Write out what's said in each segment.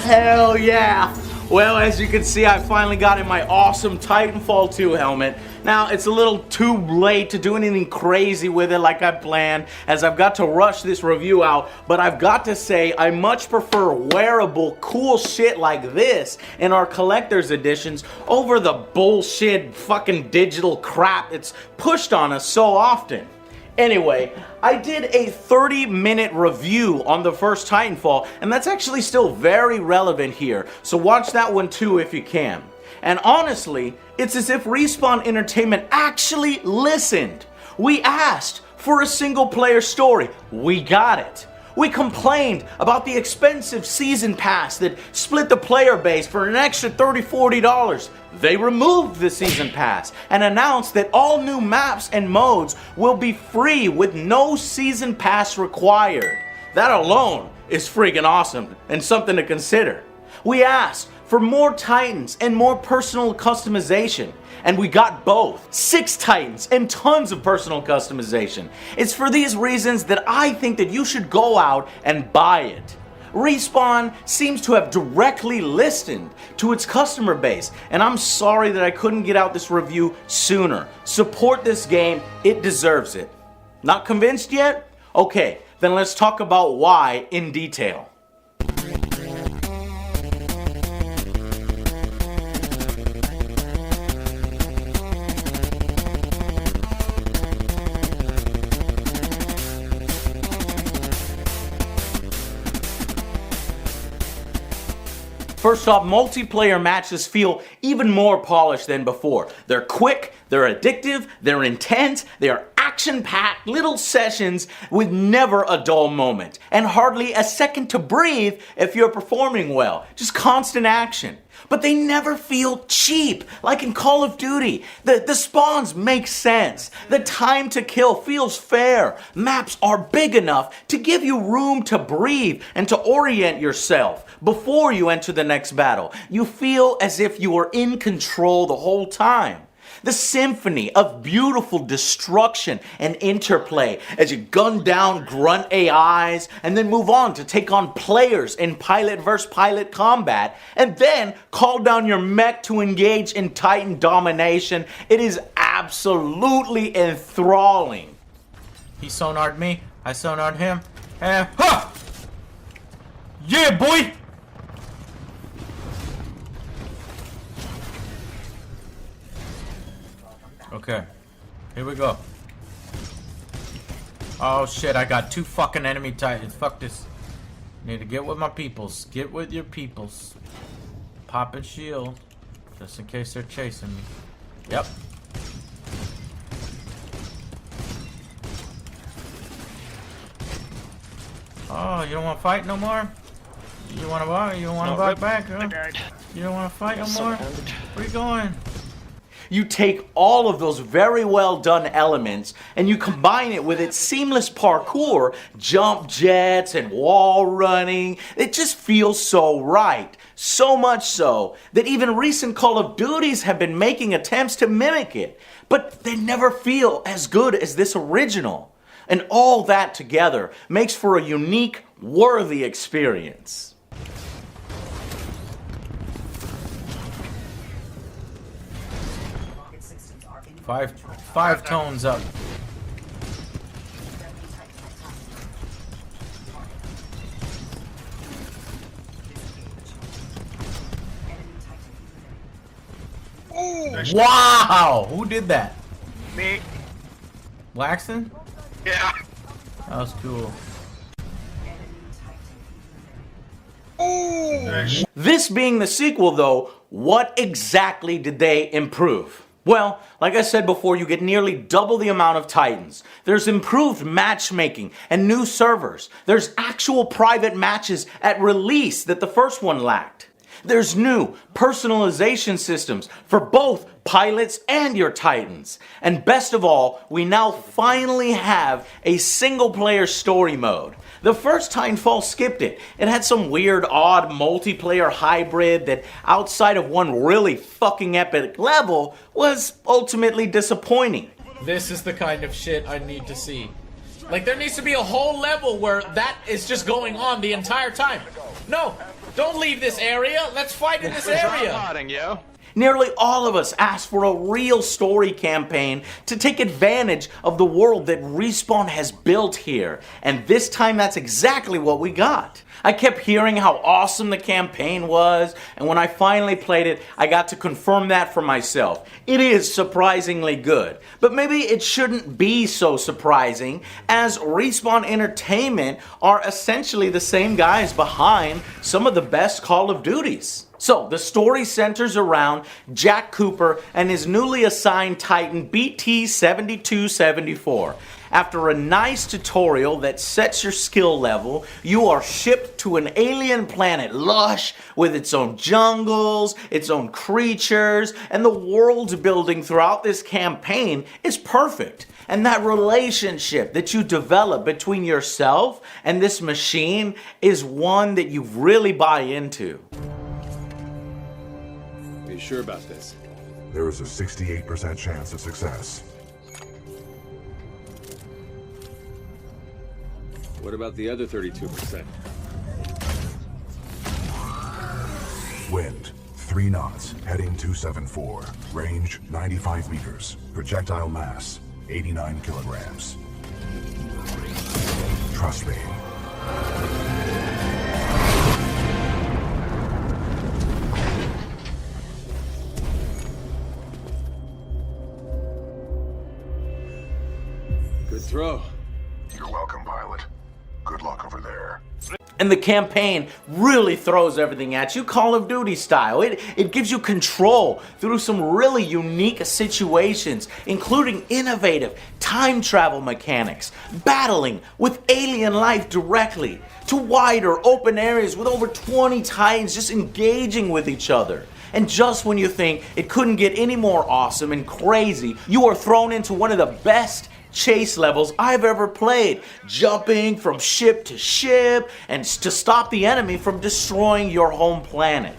Hell yeah! Well, as you can see, I finally got in my awesome Titanfall 2 helmet. Now, it's a little too late to do anything crazy with it like I planned, as I've got to rush this review out, but I've got to say, I much prefer wearable, cool shit like this in our collector's editions over the bullshit fucking digital crap it's pushed on us so often. Anyway, I did a 30-minute review on the first Titanfall, and that's actually still very relevant here, so watch that one too if you can. And honestly, it's as if Respawn Entertainment actually listened. We asked for a single-player story. We got it. We complained about the expensive season pass that split the player base for an extra $30, $40. They removed the season pass and announced that all new maps and modes will be free with no season pass required. That alone is freaking awesome and something to consider. We asked for more Titans and more personal customization, and we got both. 6 Titans and tons of personal customization. It's for these reasons that I think that you should go out and buy it. Respawn seems to have directly listened to its customer base, and I'm sorry that I couldn't get out this review sooner. Support this game, it deserves it. Not convinced yet? Okay, then let's talk about why in detail. First off, multiplayer matches feel even more polished than before. They're quick, they're addictive, they're intense, they are action-packed little sessions with never a dull moment, and hardly a second to breathe if you're performing well. Just constant action. But they never feel cheap, like in Call of Duty. The spawns make sense. The time to kill feels fair. Maps are big enough to give you room to breathe and to orient yourself before you enter the next battle. You feel as if you are in control the whole time. The symphony of beautiful destruction and interplay as you gun down grunt AIs and then move on to take on players in pilot versus pilot combat and then call down your mech to engage in Titan domination. It is absolutely enthralling. He sonar'd me, I sonar'd him, and ha! Yeah, boy! Okay, here we go. Oh shit, I got 2 fucking enemy Titans. Fuck this. Need to get with my peoples. Get with your peoples. Pop and shield. Just in case they're chasing me. Yep. Oh, you don't want to fight no more? You want to buy? You don't want to buy back, huh? You don't want to fight no more? Where you going? You take all of those very well done elements and you combine it with its seamless parkour, jump jets and wall running. It just feels so right. So much so that even recent Call of Duties have been making attempts to mimic it. But they never feel as good as this original. And all that together makes for a unique, worthy experience. Five tones up. Ooh. Wow! Who did that? Me. Waxon? Yeah. That was cool. Ooh. This being the sequel though, what exactly did they improve? Well, like I said before, you get nearly double the amount of Titans. There's improved matchmaking and new servers. There's actual private matches at release that the first one lacked. There's new personalization systems for both pilots and your Titans. And best of all, we now finally have a single-player story mode. The first Titanfall skipped it. It had some weird, odd multiplayer hybrid that, outside of one really fucking epic level, was ultimately disappointing. This is the kind of shit I need to see. Like, there needs to be a whole level where that is just going on the entire time. No, Don't leave this area. Let's fight in this area. Modding, yo. Nearly all of us asked for a real story campaign to take advantage of the world that Respawn has built here. And this time that's exactly what we got. I kept hearing how awesome the campaign was, and when I finally played it, I got to confirm that for myself. It is surprisingly good, but maybe it shouldn't be so surprising, as Respawn Entertainment are essentially the same guys behind some of the best Call of Duties. So, the story centers around Jack Cooper and his newly assigned Titan BT-7274. After a nice tutorial that sets your skill level, you are shipped to an alien planet lush with its own jungles, its own creatures, and the world building throughout this campaign is perfect. And that relationship that you develop between yourself and this machine is one that you really buy into. Are you sure about this? There is a 68% chance of success. What about the other 32%? Wind, 3 knots, heading 274. Range, 95 meters. Projectile mass, 89 kilograms. Trust me. Good throw. You're welcome, pilot. Good luck over there. And the campaign really throws everything at you Call of Duty style. It gives you control through some really unique situations, including innovative time travel mechanics, battling with alien life directly, to wider open areas with over 20 Titans just engaging with each other. And just when you think it couldn't get any more awesome and crazy, you are thrown into one of the best chase levels I've ever played, jumping from ship to ship and to stop the enemy from destroying your home planet.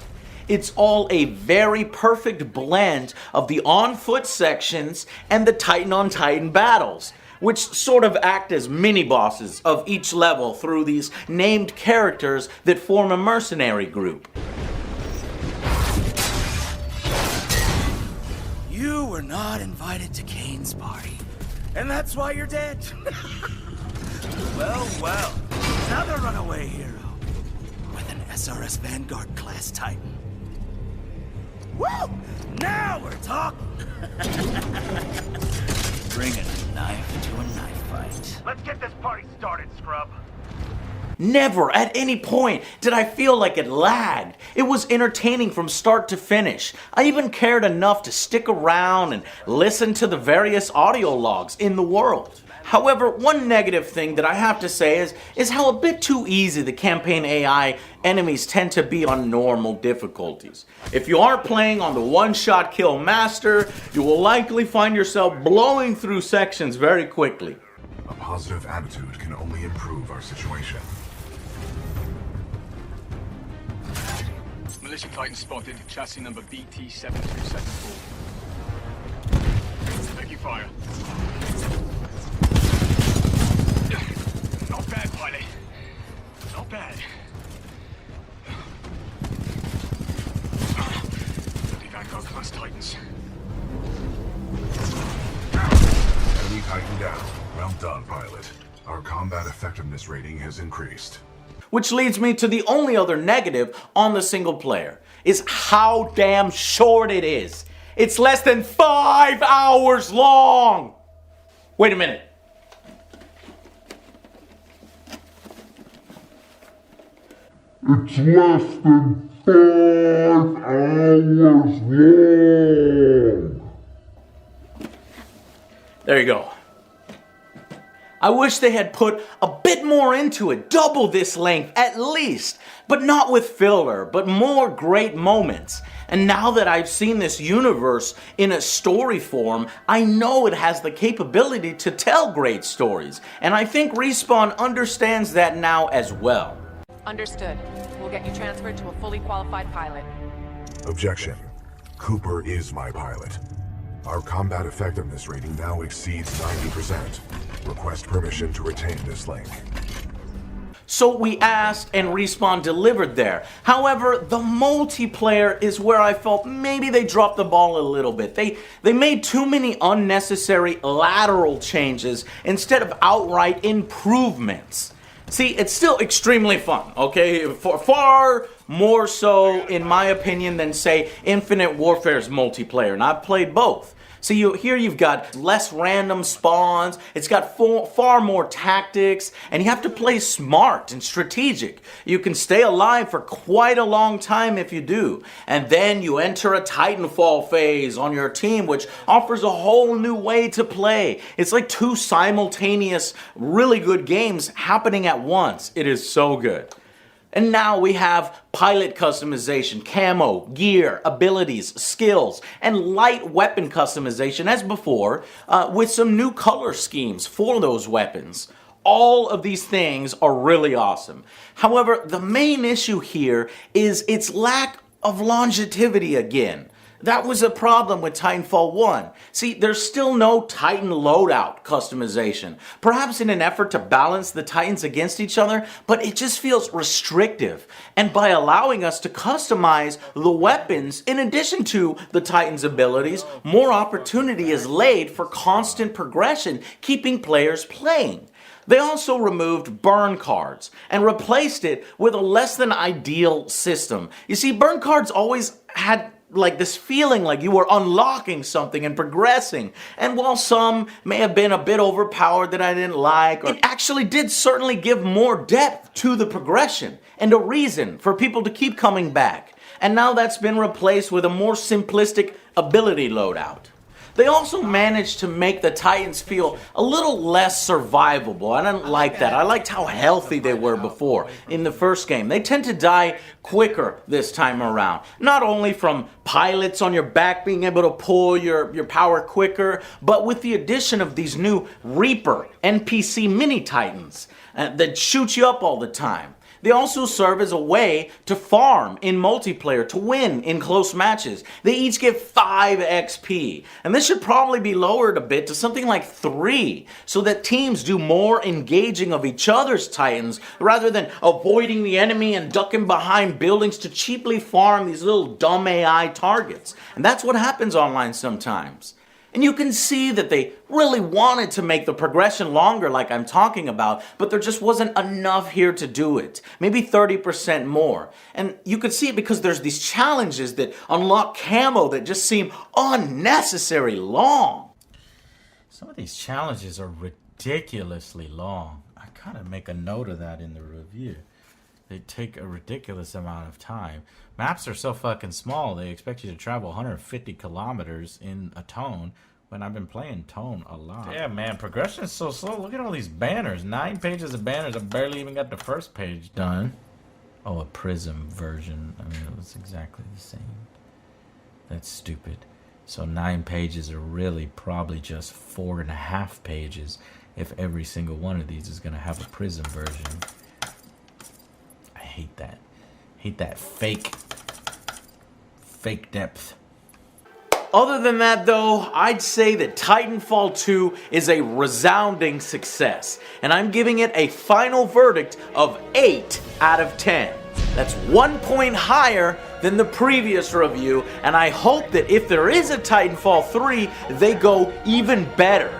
It's all a very perfect blend of the on-foot sections and the Titan-on-Titan battles, which sort of act as mini-bosses of each level through these named characters that form a mercenary group. You were not invited to Kane's party. And that's why you're dead. Well, well. Another runaway hero. With an SRS Vanguard class Titan. Woo! Now we're talking. Bring a knife to a knife fight. Let's get this party started, scrub. Never at any point did I feel like it lagged. It was entertaining from start to finish. I even cared enough to stick around and listen to the various audio logs in the world. However, one negative thing that I have to say is how a bit too easy the campaign AI enemies tend to be on normal difficulties. If you aren't playing on the one-shot kill master, you will likely find yourself blowing through sections very quickly. A positive attitude can only improve our situation. Militia Titan spotted, chassis number BT-7274. Taking fire. Not bad, pilot. Not bad. Bloody Vanguard class Titans. Enemy Titan down. Well done, pilot. Our combat effectiveness rating has increased. Which leads me to the only other negative on the single player, is how damn short it is. It's less than 5 hours long! Wait a minute. It's less than 5 hours long. There you go. I wish they had put a bit more into it, double this length at least, but not with filler, but more great moments. And now that I've seen this universe in a story form, I know it has the capability to tell great stories, and I think Respawn understands that now as well. Understood. We'll get you transferred to a fully qualified pilot. Objection. Cooper is my pilot. Our combat effectiveness rating now exceeds 90%. Request permission to retain this link. So we asked and Respawn delivered there. However, the multiplayer is where I felt maybe they dropped the ball a little bit. They made too many unnecessary lateral changes instead of outright improvements. See, it's still extremely fun, okay? Far more so, in my opinion, than, say, Infinite Warfare's multiplayer, and I've played both. So here you've got less random spawns, it's got far more tactics, and you have to play smart and strategic. You can stay alive for quite a long time if you do. And then you enter a Titanfall phase on your team, which offers a whole new way to play. It's like two simultaneous, really good games happening at once. It is so good. And now we have pilot customization, camo, gear, abilities, skills, and light weapon customization as before, with some new color schemes for those weapons. All of these things are really awesome. However, the main issue here is its lack of longevity again. That was a problem with Titanfall 1. See, there's still no Titan loadout customization. Perhaps in an effort to balance the Titans against each other, but it just feels restrictive. And by allowing us to customize the weapons in addition to the Titan's abilities, more opportunity is laid for constant progression, keeping players playing. They also removed burn cards and replaced it with a less than ideal system. You see, burn cards always had like this feeling like you were unlocking something and progressing. And while some may have been a bit overpowered that I didn't like, it actually did certainly give more depth to the progression and a reason for people to keep coming back. And now that's been replaced with a more simplistic ability loadout. They also managed to make the Titans feel a little less survivable. I didn't like that. I liked how healthy they were before in the first game. They tend to die quicker this time around. Not only from pilots on your back being able to pull your power quicker, but with the addition of these new Reaper NPC mini Titans that shoot you up all the time. They also serve as a way to farm in multiplayer, to win in close matches. They each get 5 XP. And this should probably be lowered a bit to something like 3, so that teams do more engaging of each other's Titans, rather than avoiding the enemy and ducking behind buildings to cheaply farm these little dumb AI targets. And that's what happens online sometimes. And you can see that they really wanted to make the progression longer like I'm talking about, but there just wasn't enough here to do it. Maybe 30% more. And you could see it because there's these challenges that unlock camo that just seem unnecessary long. Some of these challenges are ridiculously long. I gotta make a note of that in the review. They take a ridiculous amount of time. Maps are so fucking small, they expect you to travel 150 kilometers in a tone, when I've been playing tone a lot. Yeah, man, progression is so slow. Look at all these banners. 9 pages of banners. I barely even got the first page done. Oh, a Prism version. I mean, it was exactly the same. That's stupid. So 9 pages are really probably just 4.5 pages if every single one of these is going to have a Prism version. I hate that. Hate that fake depth. Other than that though, I'd say that Titanfall 2 is a resounding success, and I'm giving it a final verdict of 8 out of 10. That's 1 point higher than the previous review, and I hope that if there is a Titanfall 3, they go even better.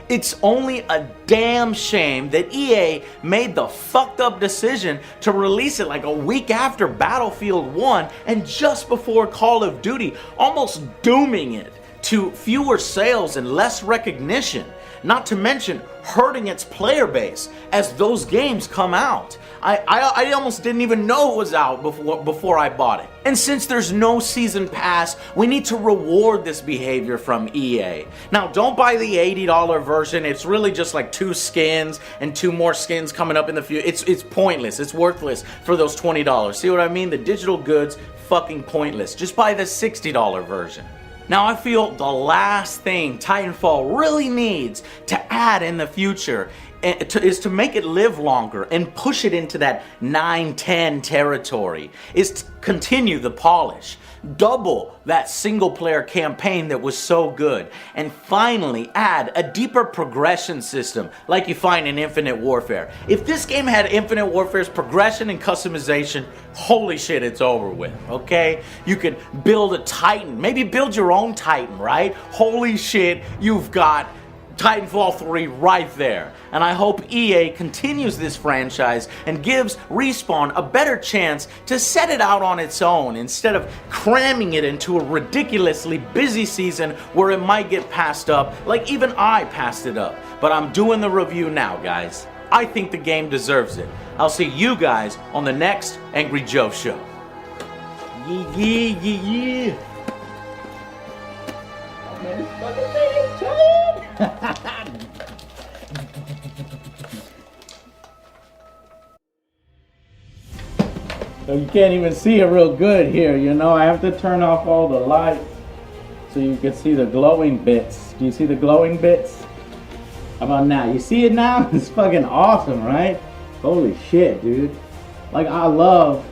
It's only a damn shame that EA made the fucked up decision to release it like a week after Battlefield 1 and just before Call of Duty, almost dooming it to fewer sales and less recognition, not to mention hurting its player base as those games come out. I almost didn't even know it was out before I bought it. And since there's no season pass, we need to reward this behavior from EA. Now, don't buy the $80 version. It's really just like 2 skins and 2 more skins coming up in the future. It's pointless. It's worthless for those $20. See what I mean? The digital goods, fucking pointless. Just buy the $60 version. Now, I feel the last thing Titanfall really needs to add in the future is to make it live longer and push it into that 9-10 territory, is to continue the polish, double that single player campaign that was so good, and finally add a deeper progression system like you find in Infinite Warfare. If this game had Infinite Warfare's progression and customization, holy shit, it's over with, okay? You could build a Titan, maybe build your own Titan, right? Holy shit, you've got Titanfall 3 right there. And I hope EA continues this franchise and gives Respawn a better chance to set it out on its own instead of cramming it into a ridiculously busy season where it might get passed up, like even I passed it up. But I'm doing the review now, guys. I think the game deserves it. I'll see you guys on the next Angry Joe show. Yeah, yeah, yeah, yeah. Oh, man, it's fucking So you can't even see it real good here, you know. I have to turn off all the lights so you can see the glowing bits. Do you see the glowing bits? How about now? You see it now? It's fucking awesome, right? Holy shit, dude. Like, I love,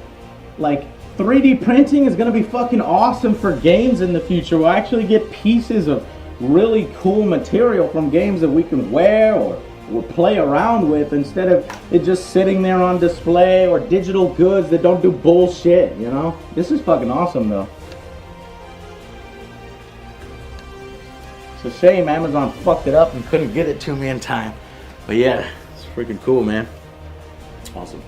like, 3D printing is gonna be fucking awesome for games in the future. We'll actually get pieces of really cool material from games that we can wear or play around with instead of it just sitting there on display, or digital goods that don't do bullshit, you know? This is fucking awesome though. It's a shame Amazon fucked it up and couldn't get it to me in time. But yeah, it's freaking cool, man. It's awesome.